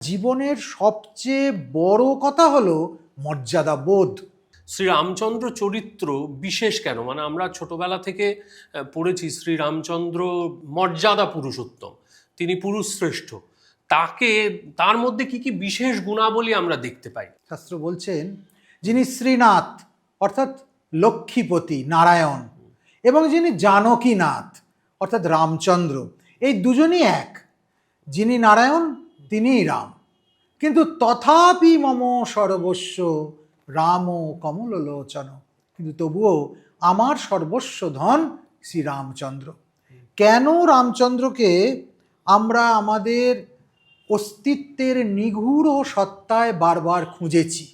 জীবনের সবচেয়ে বড় কথা হলো মর্যাদা বোধ। শ্রীরামচন্দ্র চরিত্র বিশেষ কেন? মানে আমরা ছোটবেলা থেকে পড়েছি শ্রীরামচন্দ্র মর্যাদা পুরুষোত্তম, তিনি পুরুষ শ্রেষ্ঠ। তার মধ্যে কি কি বিশেষ গুণাবলী আমরা দেখতে পাই? শাস্ত্র বলছেন যিনি শ্রীনাথ অর্থাৎ লক্ষ্মীপতি নারায়ণ এবং যিনি জানকীনাথ অর্থাৎ রামচন্দ্র, এই দুজনই এক। যিনি নারায়ণ তিনিই রাম, কিন্তু তথাপি মম সর্বস্ব রাম কমললোচন, কিন্তু তবুও আমার সর্বস্ব ধন শ্রীরামচন্দ্র। কেন রামচন্দ্রকে আমরা আমাদের অস্তিত্বের নিগূঢ় সত্তায় বারবার খুঁজেছি?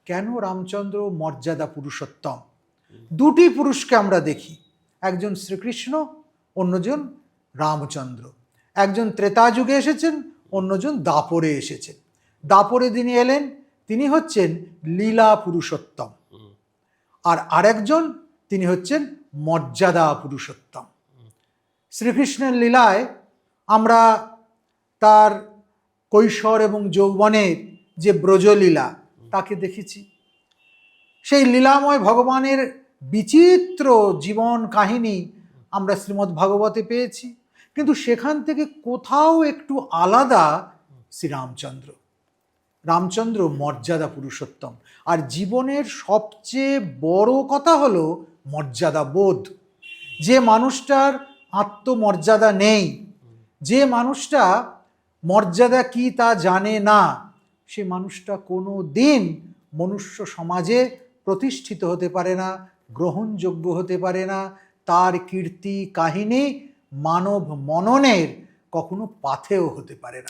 কেন রামচন্দ্র মর্যাদা পুরুষোত্তম? দুটি পুরুষকে আমরা দেখি, একজন শ্রীকৃষ্ণ, অন্যজন রামচন্দ্র। একজন ত্রেতা যুগে এসেছেন, অন্যজন দাপরে এসেছেন। দাপরে যিনি এলেন তিনি হচ্ছেন লীলা পুরুষোত্তম, আর আরেকজন তিনি হচ্ছেন মর্যাদা পুরুষোত্তম। শ্রীকৃষ্ণের লীলায় আমরা তার কৈশোর এবং যৌবনের যে ব্রজলীলা তাকে দেখেছি। সেই লীলাময় ভগবানের বিচিত্র জীবন কাহিনী আমরা শ্রীমদ্ ভাগবতে পেয়েছি, কিন্তু সেখান থেকে কোথাও একটু আলাদা শ্রীরামচন্দ্র। রামচন্দ্র মর্যাদা পুরুষোত্তম, আর জীবনের সবচেয়ে বড় কথা হলো মর্যাদা বোধ। যে মানুষটার আত্মমর্যাদা নেই, যে মানুষটা মর্যাদা কি তা জানে না, সে মানুষটা কোনো দিন মনুষ্য সমাজে প্রতিষ্ঠিত হতে পারে না, গ্রহণযোগ্য হতে পারে না। তার কীর্তি কাহিনী মানব মননের কখনো পাথেয় হতে পারে না।